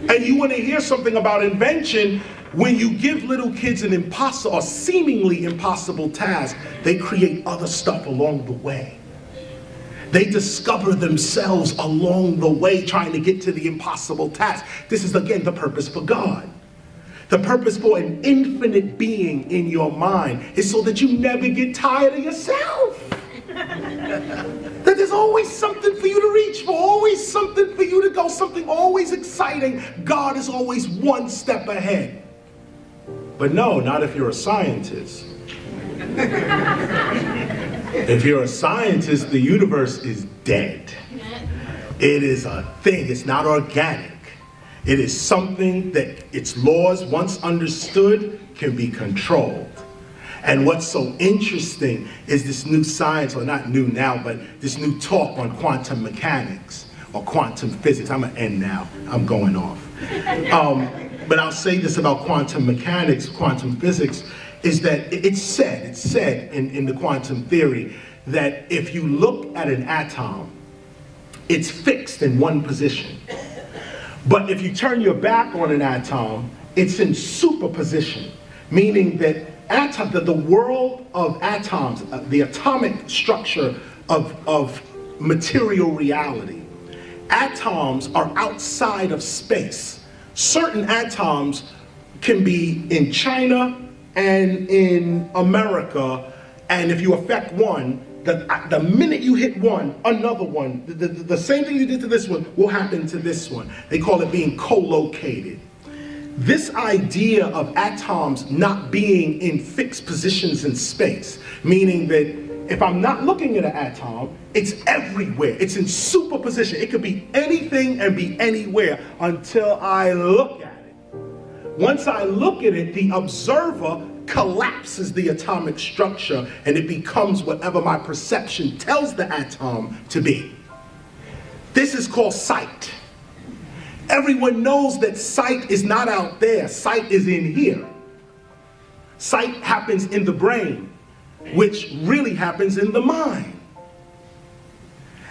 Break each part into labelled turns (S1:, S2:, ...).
S1: And you want to hear something about invention? When you give little kids an impossible or seemingly impossible task, they create other stuff along the way. They discover themselves along the way trying to get to the impossible task. This is again the purpose for God. The purpose for an infinite being in your mind is so that you never get tired of yourself. That there's always something for you to reach for, always something for you to go, something always exciting. God is always one step ahead. But no, not if you're a scientist. If you're a scientist, the universe is dead. It is a thing, it's not organic. It is something that its laws, once understood, can be controlled. And what's so interesting is this new science, or not new now, but this new talk on quantum mechanics or quantum physics. I'm gonna end now, I'm going off. But I'll say this about quantum mechanics, quantum physics, is that it's said in the quantum theory that if you look at an atom, it's fixed in one position. But if you turn your back on an atom, it's in superposition, meaning that the world of atoms, the atomic structure of material reality, atoms are outside of space. Certain atoms can be in China and in America, and if you affect one, the minute you hit one, another one, the same thing you did to this one will happen to this one. They call it being co-located. This idea of atoms not being in fixed positions in space, meaning that if I'm not looking at an atom, it's everywhere. It's in superposition. It could be anything and be anywhere until I look at it. Once I look at it, the observer collapses the atomic structure and it becomes whatever my perception tells the atom to be. This is called sight. Everyone knows that sight is not out there. Sight is in here. Sight happens in the brain, which really happens in the mind.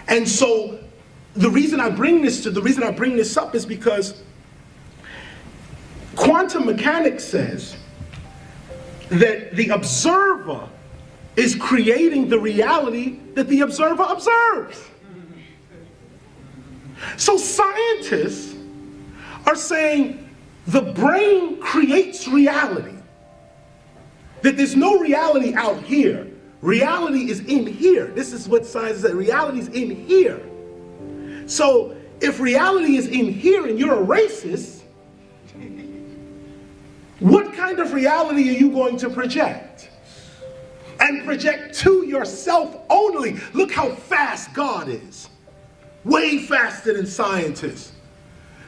S1: And so the reason I bring this up is because quantum mechanics says that the observer is creating the reality that the observer observes. So scientists are saying the brain creates reality. That there's no reality out here. Reality is in here. This is what science says. Reality is in here. So if reality is in here and you're a racist, what kind of reality are you going to project? And project to yourself only. Look how fast God is. Way faster than scientists.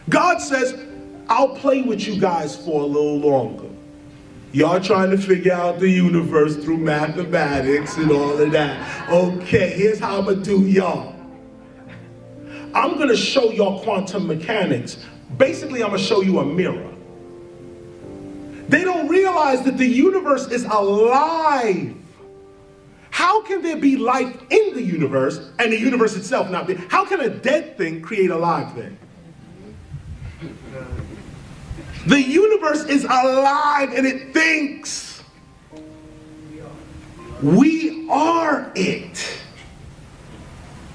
S1: God says, I'll play with you guys for a little longer. Y'all trying to figure out the universe through mathematics and all of that. Okay, here's how I'm gonna do y'all. I'm gonna show y'all quantum mechanics. Basically, I'm gonna show you a mirror. They don't realize that the universe is alive. How can there be life in the universe and the universe itself not be? How can a dead thing create a live thing? The universe is alive and it thinks. We are it.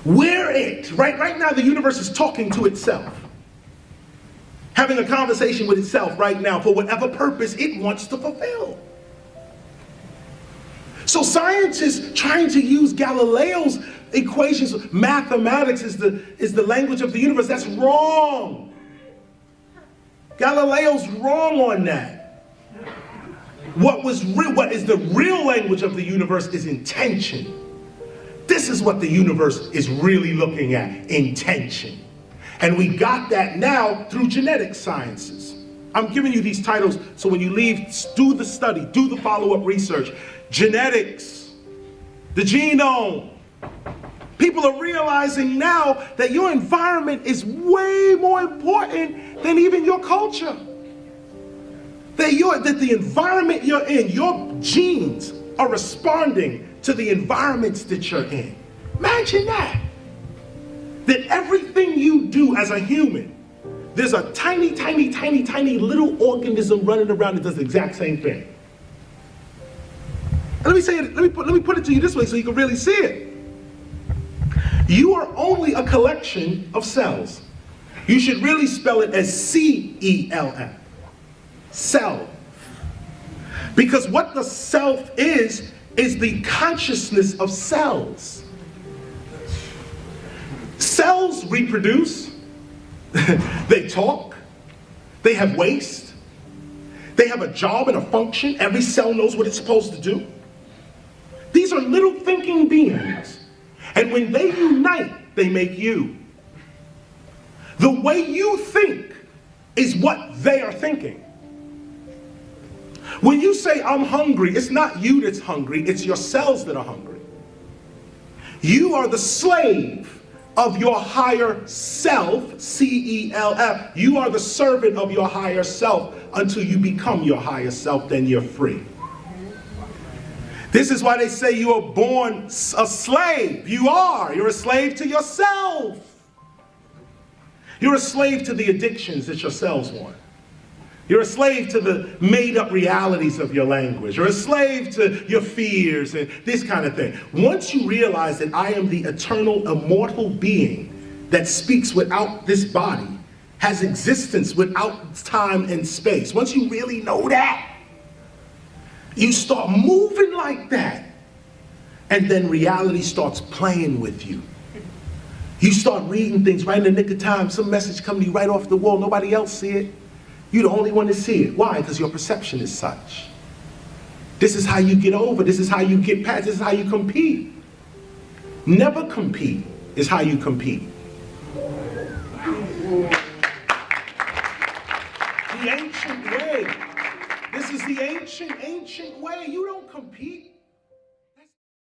S1: We're it. Right now the universe is talking to itself. Having a conversation with itself right now for whatever purpose it wants to fulfill. So scientists trying to use Galileo's equations, mathematics is the language of the universe. That's wrong. Galileo's wrong on that. What is the real language of the universe is intention. This is what the universe is really looking at, intention. And we got that now through genetic sciences. I'm giving you these titles so when you leave, do the study, do the follow-up research. Genetics, the genome. People are realizing now that your environment is way more important than even your culture. That the environment you're in, your genes are responding to the environments that you're in. Imagine that. That everything you do as a human, there's a tiny, tiny, tiny, tiny little organism running around that does the exact same thing. And let me say it, let me put it to you this way so you can really see it. You are only a collection of cells. You should really spell it as C-E-L-F. Cell. Because what the self is the consciousness of cells. Cells reproduce, they talk, they have waste, they have a job and a function. Every cell knows what it's supposed to do. These are little thinking beings. And when they unite, they make you. The way you think is what they are thinking. When you say, I'm hungry, it's not you that's hungry, it's your cells that are hungry. You are the slave of your higher self, C-E-L-F. You are the servant of your higher self until you become your higher self, then you're free. This is why they say you are born a slave. You're a slave to yourself. You're a slave to the addictions that your cells want. You're a slave to the made-up realities of your language. You're a slave to your fears and this kind of thing. Once you realize that I am the eternal, immortal being that speaks without this body, has existence without time and space, once you really know that, you start moving like that. And then reality starts playing with you. You start reading things right in the nick of time. Some message comes to you right off the wall. Nobody else see it. You're the only one to see it. Why? Because your perception is such. This is how you get over. This is how you get past. This is how you compete. Never compete is how you compete. The ancient way. This is the ancient way. You don't compete.